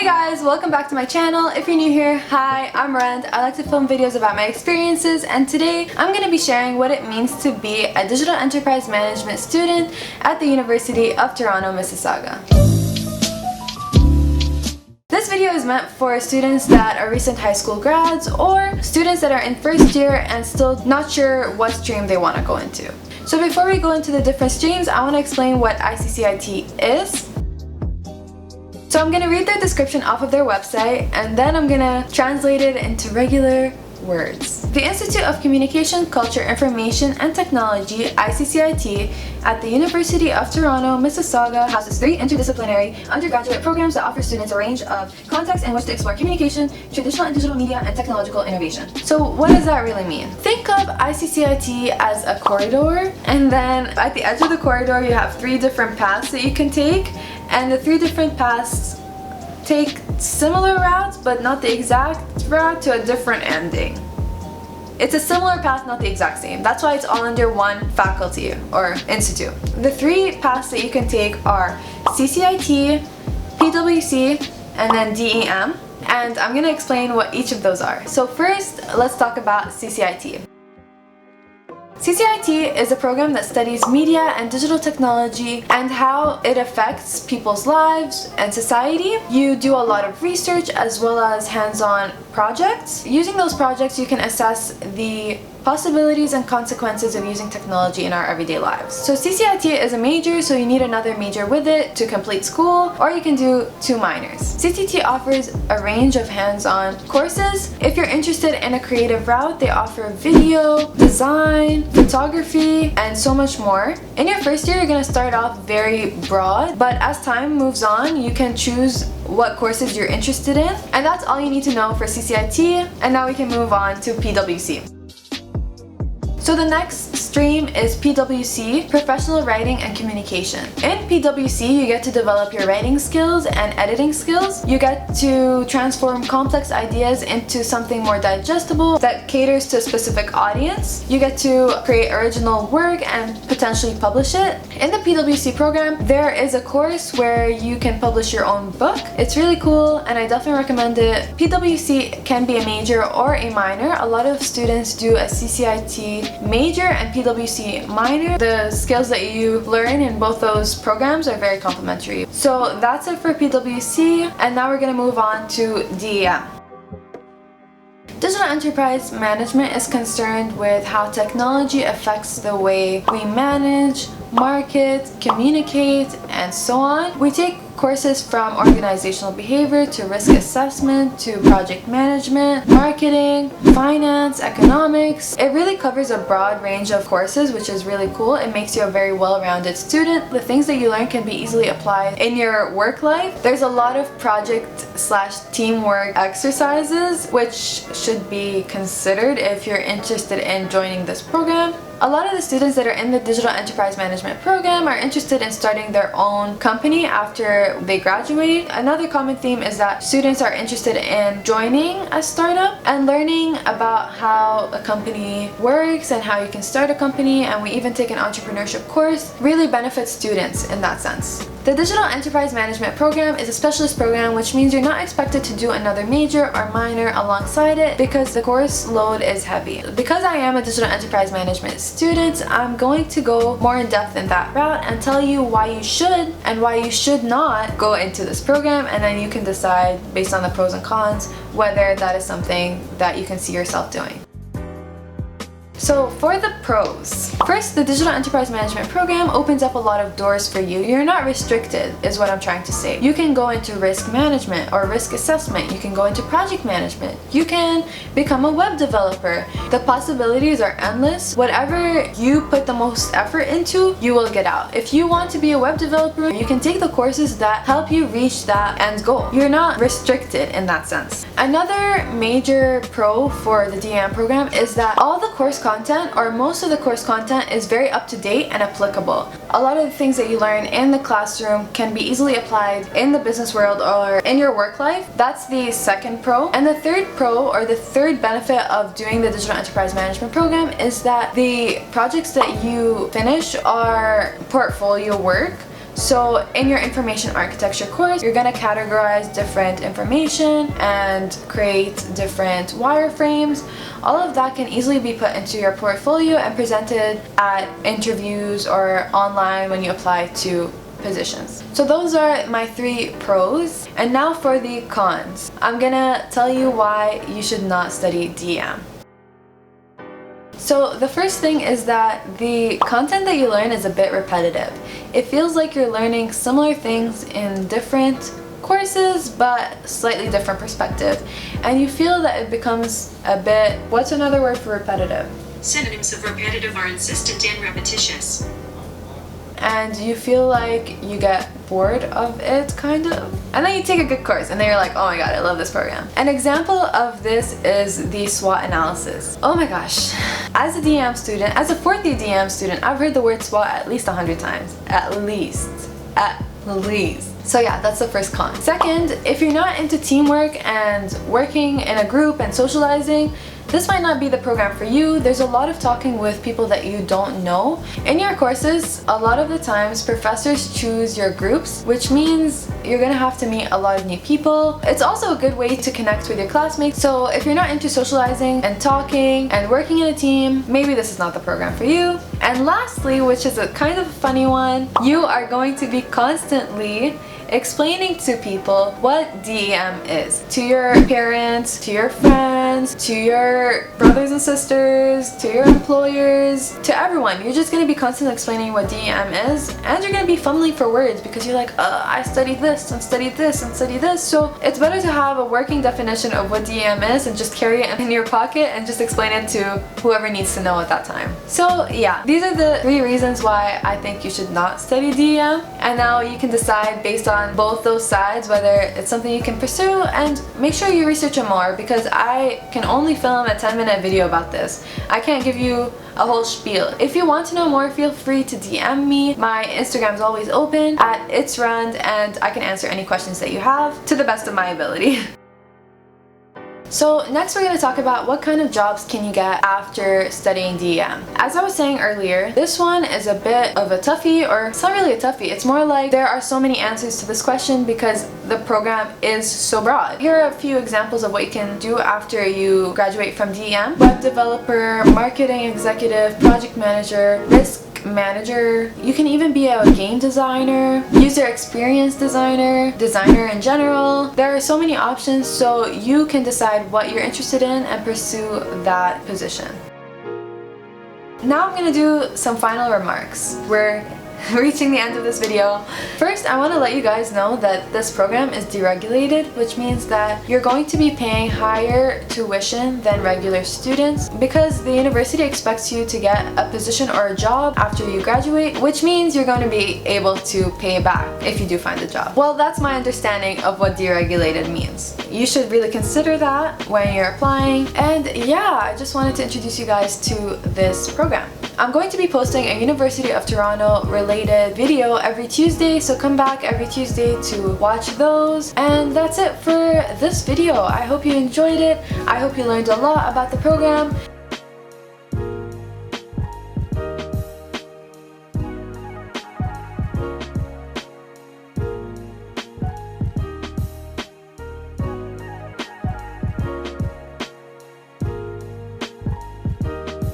Hey guys, welcome back to my channel. If you're new here, hi, I'm Rand. I like to film videos about my experiences, and today I'm going to be sharing what it means to be a digital enterprise management student at the University of Toronto Mississauga. This video is meant for students that are recent high school grads or students that are in first year and still not sure what stream they want to go into. So before we go into the different streams, I want to explain what ICCIT is. So I'm going to read their description off of their website, and then I'm going to translate it into regular words. The Institute of Communication, Culture, Information and Technology, ICCIT, at the University of Toronto Mississauga houses 3 interdisciplinary undergraduate programs that offer students a range of contexts in which to explore communication, traditional and digital media, and technological innovation. So what does that really mean? Think of ICCIT as a corridor, and then at the edge of the corridor you have 3 different paths that you can take, and the 3 different paths take similar routes but not the exact route to a different ending. It's a similar path, not the exact same. That's why it's all under one faculty or institute. The 3 paths that you can take are CCIT, PWC, and then DEM. And I'm going to explain what each of those are. So first, let's talk about CCIT. CCIT is a program that studies media and digital technology and how it affects people's lives and society. You do a lot of research as well as hands-on projects. Using those projects, you can assess the possibilities and consequences of using technology in our everyday lives. So CCIT is a major, so you need another major with it to complete school, or you can do 2 minors. CCT offers a range of hands-on courses. If you're interested in a creative route, they offer video, design, photography, and so much more. In your first year, you're going to start off very broad, but as time moves on, you can choose what courses you're interested in, and that's all you need to know for CCIT. And now we can move on to PWC. So the next stream is PWC, Professional Writing and Communication. In PWC, you get to develop your writing skills and editing skills. You get to transform complex ideas into something more digestible that caters to a specific audience. You get to create original work and potentially publish it. In the PWC program, there is a course where you can publish your own book. It's really cool and I definitely recommend it. PWC can be a major or a minor. A lot of students do a CCIT major and PWC minor. The skills that you learn in both those programs are very complementary. So that's it for PWC, and now we're going to move on to DEM. Digital enterprise management is concerned with how technology affects the way we manage, market, communicate, and so on. We take courses from organizational behavior to risk assessment to project management, marketing, finance, economics. It really covers a broad range of courses, which is really cool. It makes you a very well-rounded student. The things that you learn can be easily applied in your work life. There's a lot of project/teamwork exercises, which should be considered if you're interested in joining this program. A lot of the students that are in the Digital Enterprise Management program are interested in starting their own company after they graduate. Another common theme is that students are interested in joining a startup and learning about how a company works and how you can start a company, and we even take an entrepreneurship course. Really benefits students in that sense. The Digital Enterprise Management program is a specialist program, which means you're not expected to do another major or minor alongside it because the course load is heavy. Because I am a Digital Enterprise Management student, I'm going to go more in depth in that route and tell you why you should and why you should not go into this program, and then you can decide based on the pros and cons whether that is something that you can see yourself doing. So for the pros, first, the Digital Enterprise Management program opens up a lot of doors for you. You're not restricted, is what I'm trying to say. You can go into risk management or risk assessment. You can go into project management. You can become a web developer. The possibilities are endless. Whatever you put the most effort into, you will get out. If you want to be a web developer, you can take the courses that help you reach that end goal. You're not restricted in that sense. Another major pro for the DEM program is that all the course content, or most of the course content, is very up to date and applicable. A lot of the things that you learn in the classroom can be easily applied in the business world or in your work life. That's the second pro. And the third pro, or the third benefit of doing the Digital Enterprise Management program, is that the projects that you finish are portfolio work. So in your information architecture course, you're gonna categorize different information and create different wireframes. All of that can easily be put into your portfolio and presented at interviews or online when you apply to positions. So those are my 3 pros. And now for the cons. I'm gonna tell you why you should not study DEM. So the first thing is that the content that you learn is a bit repetitive. It feels like you're learning similar things in different courses but slightly different perspective, and you feel that it becomes a bit, what's another word for repetitive? Synonyms of repetitive are insistent and repetitious. And you feel like you get bored of it, kind of. And then you take a good course and then you're like, oh my god, I love this program. An example of this is the SWOT analysis. Oh my gosh. As a DEM student, as a 4th year DEM student, I've heard the word SWOT at least 100 times. At least. So yeah, that's the first con. Second, if you're not into teamwork and working in a group and socializing, this might not be the program for you. There's a lot of talking with people that you don't know. In your courses, a lot of the times professors choose your groups, which means you're gonna have to meet a lot of new people. It's also a good way to connect with your classmates. So if you're not into socializing and talking and working in a team, maybe this is not the program for you. And lastly, which is a kind of funny one, you are going to be constantly explaining to people what DEM is. To your parents, to your friends, to your brothers and sisters, to your employers, to everyone. You're just going to be constantly explaining what DEM is, and you're going to be fumbling for words because you're like, I studied this and studied this and studied this. So it's better to have a working definition of what DEM is and just carry it in your pocket and just explain it to whoever needs to know at that time. So yeah, these are the 3 reasons why I think you should not study DEM, and now you can decide based on both those sides whether it's something you can pursue, and make sure you research it more because I can only film a 10-minute video about this. I can't give you a whole spiel. If you want to know more, feel free to DM me. My Instagram is always open at itsrund, and I can answer any questions that you have to the best of my ability. So next we're going to talk about what kind of jobs can you get after studying DEM. As I was saying earlier, this one is a bit of a toughie, or it's not really a toughie, it's more like there are so many answers to this question because the program is so broad. Here are a few examples of what you can do after you graduate from DEM. Web developer, marketing executive, project manager, risk manager. You can even be a game designer, user experience designer, designer in general. There are so many options, so you can decide what you're interested in and pursue that position. Now I'm gonna do some final remarks. We're reaching the end of this video. First, I want to let you guys know that this program is deregulated, which means that you're going to be paying higher tuition than regular students because the university expects you to get a position or a job after you graduate, which means you're going to be able to pay back if you do find a job. Well, that's my understanding of what deregulated means. You should really consider that when you're applying. And yeah, I just wanted to introduce you guys to this program. I'm going to be posting a University of Toronto related video every Tuesday, so come back every Tuesday to watch those. And that's it for this video. I hope you enjoyed it. I hope you learned a lot about the program.